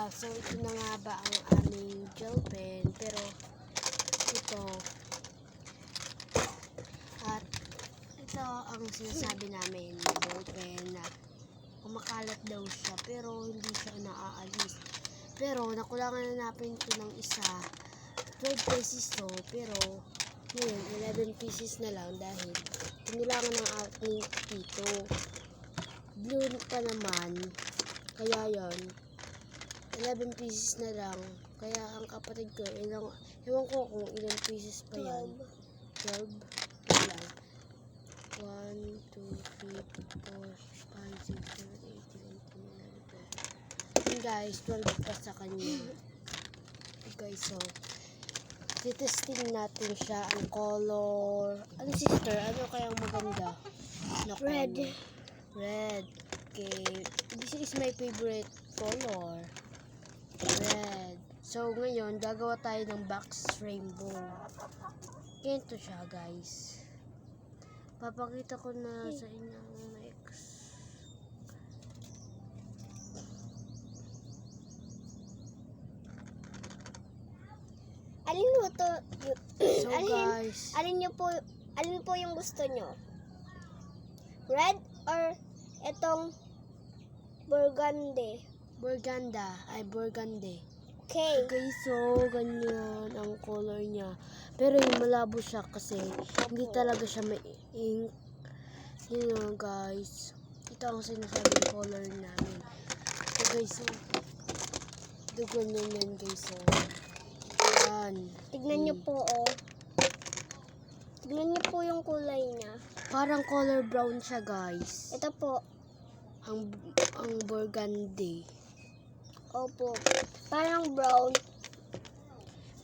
So ito na nga ba ang aming gel pen, pero ito at ito ang sinasabi namin, ball pen na kumakalat daw siya pero hindi siya naaalis. Pero nakulangan na natin ito ng isa, 12 pesos to, pero ngayon 11 pieces na lang dahil tinulangan ng aking tito. Blue pa naman, kaya yon 11 pieces na lang. Kaya ang kapatid ko, ewan ko kung ilang pieces pa yan. 12? Ilan? 1, 2, 3, 4, 5, 6, 7, 8, 9, 10, 11, 12. Guys, 12 pa sa kanya. Okay, so titesting natin siya ang color. Ano sister? Ano kayang maganda? Na Red. color? Red. Okay. This is my favorite color. Red. So, ngayon, gagawa tayo ng box rainbow. Ganito siya, guys. Papakita ko na sa inyo next. Alin mo to? So, guys. Alin po yung gusto nyo? Red or itong burgundy? Burgundy. Okay. Okay, so, ganyan ang color niya. Pero yung malabo siya kasi hindi talaga siya may ink. Yun nga, guys. Ito ang sinasabing color namin. Okay, so, dugon na yan, guys. So, yan. Tignan nyo po, oh. Tignan nyo po yung kulay niya. Parang color brown siya, guys. Ito po. Ang burgundy. Opo. Parang brown.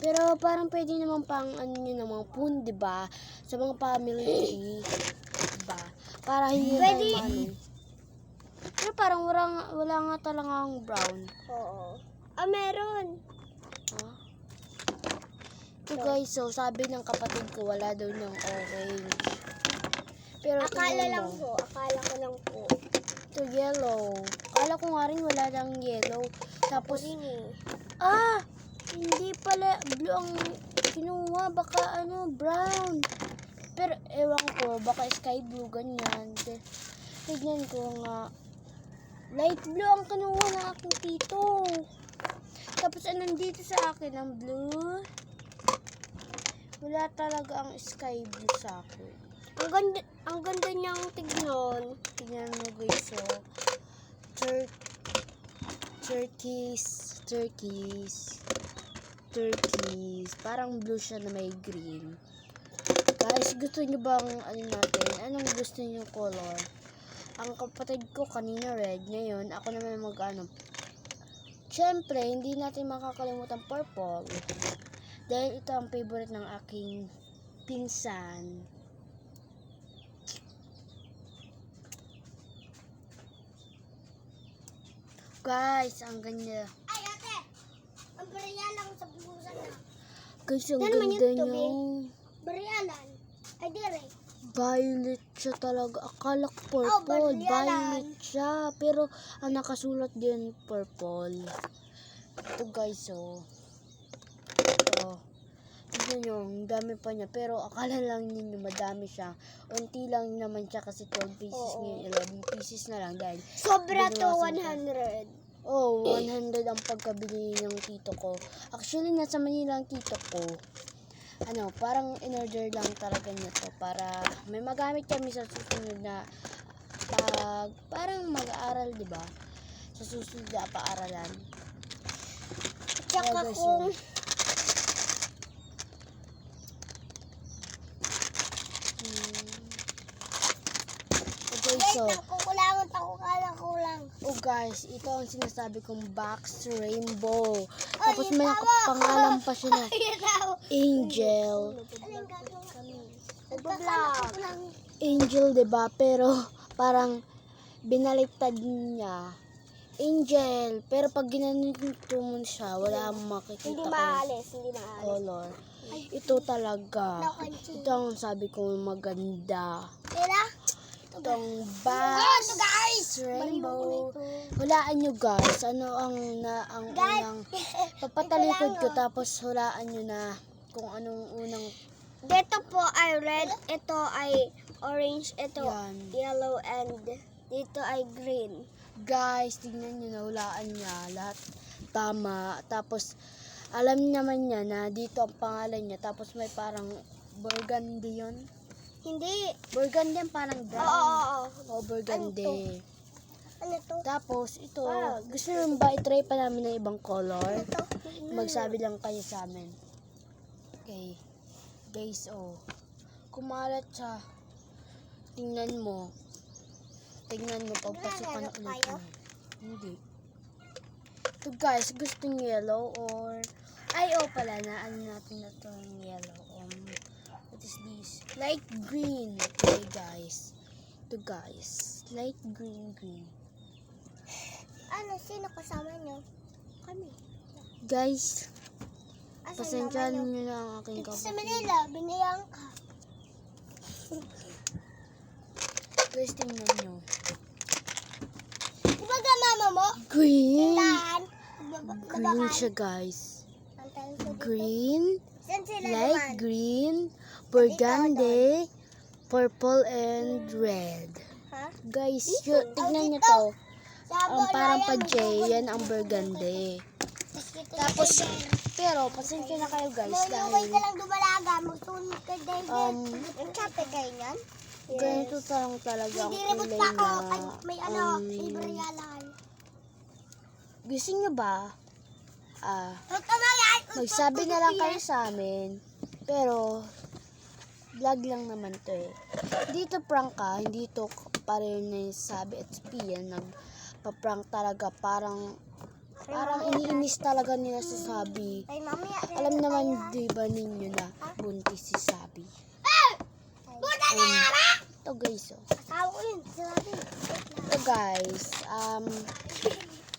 Pero parang pwede naman pang ano nyo naman pun, di ba? Sa mga family tree, di ba? Para hindi Pwede. na ano. Pero parang wala nga talagang brown. Oo. Ah, meron. Huh? So guys, so sabi ng kapatid ko wala daw ng orange. Pero Akala tingnan lang mo, po. Akala ko lang po. ito yellow. Akala ko nga rin wala ng yellow. Tapos, Ini. hindi pala blue ang kinuha. Baka brown. Pero ewan ko, baka sky blue, ganyan. Tignan ko nga. Light blue ang kinuha ng aking tito. Tapos nandito sa akin ang blue. Wala talaga ang sky blue sa akin. Ang ganda niyang tignan. Tignan mo guys, so turquoise. Parang blue siya na may green. Guys, gusto niyo bang natin? Anong gusto niyo color? Ang kapatid ko kanina red, ngayon ako naman Siyempre, hindi natin makakalimutan purple. Dahil ito ang favorite ng aking pinsan. Guys, ang ganda. Ay, ate! Ang bariyalan sa buhusan na. Guys, ang Yan naman ganda yung niya. tubig. Bariyalan. Ay, dire. Violet siya talaga. Akala ko purple. bariyalan. Violet siya. Pero, ang nakasulat din purple. Ito guys, oh. Ito. Tignan nyo, ang dami pa niya. Pero, akala lang ninyo madami siya. Unti lang naman siya kasi 12 pieces. Oo. Ngayon, 11 pieces na lang. Dahil, Sobra to, binawasan ka. 100. Oh, 100 ang pagkabili ng tito ko. Actually, nasa Manila ang tito ko. Parang in-order lang talaga niya to para may magamit kami sa susunod na parang mag-aaral, di ba? Sa susunod na paaralan. Tsaka Kaya guys, kung Okay, so, kukulangan ako, kulang. oh guys, ito ang sinasabi kong box rainbow. Ay, Tapos may tama. nakapangalan pa siya na Ayun daw. Angel. Anong gagawin kami? Nagbablog. Angel, 'di ba? Pero parang binaliktad niya. Angel, pero pag ginanito mo siya, wala kang makikita Hindi kung maalis. color. Ito talaga. Ito ang sabi ko maganda. Kaya? itong Ito Bass guys! Rainbow. Hulaan nyo guys, ano ang Guys, unang papatalikod ko ito lang, tapos hulaan nyo na kung anong unang Dito po ay red, ito ay orange, ito yan. yellow, and dito ay green. Guys, tingnan nyo na hulaan niya lahat tama. Tapos alam naman niya na dito ang pangalan niya tapos may parang burgundy yun. Hindi. Burgundy yan parang Oo, brown. oo, oo. O burgundy. Ano to? Tapos ito, Ah, gusto nyo ba i-try pa namin ng ibang color? Ito. Magsabi lang kayo sa amin. Okay. Guys, oh. Kumalat siya. Tingnan mo. Tingnan mo pagpasukan Naglalaro ulit kayo? mo. Hindi. Ito guys, gusto nyo yellow or... Ay, oh pala, ano natin na ito yung yellow. What is this? Light green. Okay guys. Ito guys. Light green. Ano, sino kasama nyo? Kami. Guys, Asan pasensyahan mama nyo? nyo na ang aking Dito sa kapatid. Manila, binayan ka. Guys, tingnan nyo. Di ba ka mama mo? Green. Tindahan. Green siya guys. Green. Green. Saan sila Light naman? green. Burgundy. Purple and red. Ha? Guys, Dito. tignan nyo Dito. to. Sabo Ang parang na yan, pa-J, yan ang burgundy. Tapos, pero, pasensya na kayo guys Manuway dahil ka lang dumalaga, magsunod ka din. Ang chape kayo niyan? ganito lang talaga ang Hindi rebot kulay pa ako. na Ay, may ano, libre yalan. gusto nyo ba? Huwag ka mayan! Magsabi na lang kayo sa amin. Pero, vlog lang naman to eh. Dito prank ka, hindi to pareho na yung sabi at yan. Nagpa-prank talaga, parang iniinis talaga nila sa Sabi. Ay, mamaya. Alam naman di ba ninyo na buntis si Sabi. Buta na yara! Ito guys, oh. Asawa ko yun. Sabi. Ito guys,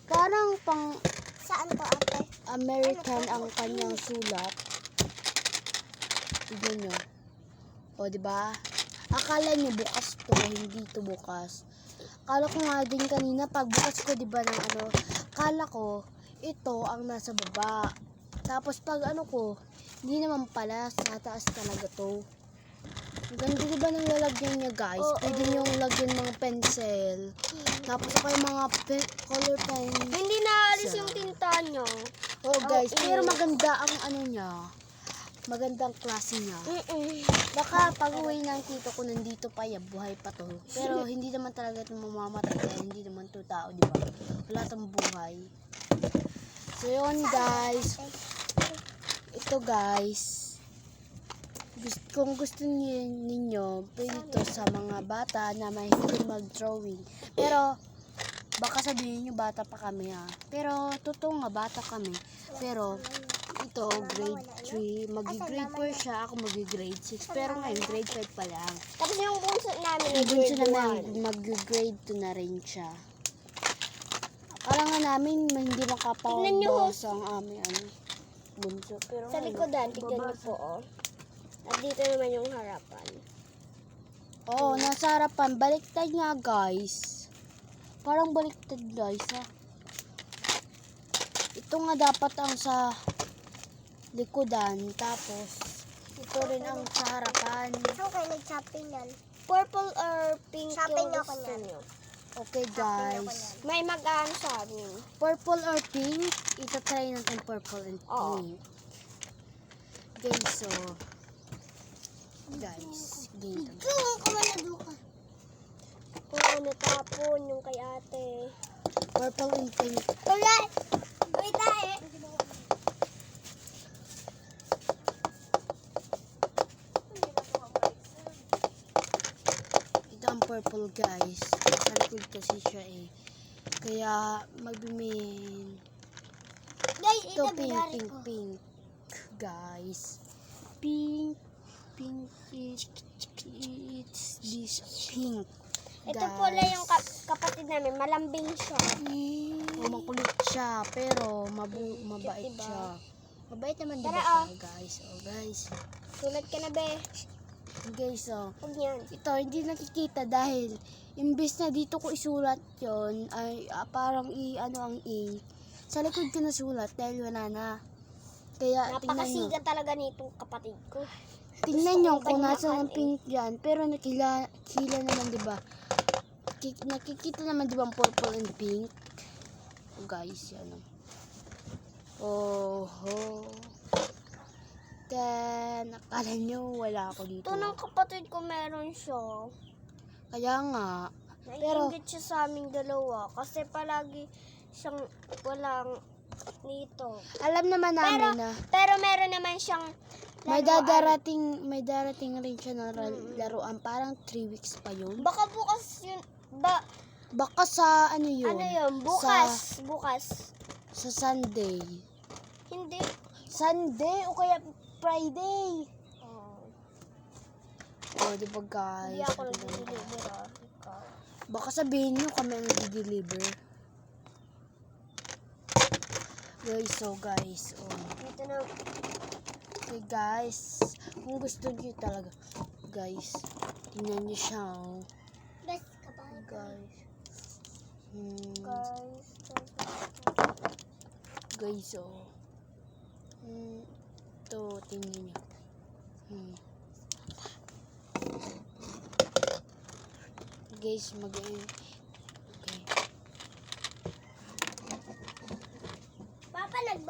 parang pang Saan to ate? American ang kanyang sulat. Tignan nyo. O, diba? Akala nyo bukas to, hindi to bukas. Akala ko nga din kanina, pag bukas ko, diba, ng ano, akala ko, ito ang nasa baba. Tapos, pag ano ko, hindi naman pala, sa taas talaga to. Ang ganda diba ng lalagyan niya, guys? Oo. Pwede nyo lagyan mga pencil. Tapos, ako yung mga color pen. Hindi naalis Siya. yung tinta nyo. Oh guys, Oo. pero maganda ang ano niya. Magandang klase niya. Baka pag uwi ng tito ko nandito pa yan, buhay pa to. Pero hindi naman talaga ito mamamatay dahil hindi naman to tao, di ba? Wala tong buhay. So yun guys. Ito guys. Kung gusto ninyo, pwede ito sa mga bata na mahilig mag-drawing. Pero baka sabihin nyo bata pa kami ha. Pero totoo nga bata kami. Pero ito grade 3, magi-grade 4 siya, ako magi-grade 6. Pero ngayon grade 5 pa lang. Tapos yung bunso namin Yung bunso naman mag-grade 2 na rin siya. Akala nga namin hindi Tignan nyo. makapabasa ang aming bunso. Pero Sa likodan, tignan nyo po, oh. At dito naman yung harapan. Oo, nasa harapan. Baliktad nga guys. Parang baliktad guys ha. Ito nga dapat ang sa likodan. Tapos ito rin ang sa harapan. Saan kayo nag-shopping yan? Purple or pink Shopping yung ako gusto niyan. nyo? Okay guys. May mag-ano sa amin. Purple or pink? Ito-try natin purple and Oo. pink. Guys, so guys, game tayo. Kung kumalado ka. Kung natapon yung kay ate. Purple and pink. Ulan! Wait tayo. Ito ang purple guys. Sa likod kasi siya eh. Kaya magbimin. Guys, Ito ito pink, binari pink, ko. pink. Guys. Pink, pink, it's this pink. Ito guys. pala yung kapatid namin. Malambing siya. Oh, makulit siya, pero mabait diba? siya. Mabait naman Tara, diba siya, guys? Oh, guys. Sulat ka na, be. Guys, so, Huwag yan. ito, hindi nakikita dahil imbes na dito ko isulat yon ay parang ano ang A. Sa likod ko nasulat dahil wala na. Kaya tingnan nyo. Napakasiga talaga nitong kapatid ko. Tingnan nyo Gusto ko kung banyakan nasa ang eh. pink dyan. Pero nakila naman, di ba? Nakikita naman, di ba, ang purple and pink? Oh, guys, yan. Oh, Then, akala nyo wala ako dito. Ito ng kapatid ko meron siya. Kaya nga. Pero, Naiingit siya sa aming dalawa kasi palagi siyang walang nito. alam naman namin na Pero meron naman siyang may laruan. darating rin siya ng laruan. Parang 3 weeks pa yun. Baka bukas yun. Baka sa ano yun? Ano yun? Bukas. Bukas. Sa Sunday. Hindi. Sunday o kaya Friday. Oh, Oh, di ba guys? hindi ako nag-deliver ah. Ikaw. Baka sabihin nyo kami ang nag-deliver. Guys, so guys. Oh. Dito na. Okay guys. Kung gusto nyo talaga. Guys. Tingnan nyo siya. Oh. Best kapatid. Guys. Guys. Guys, oh. Ito, tingnan nyo. Guys,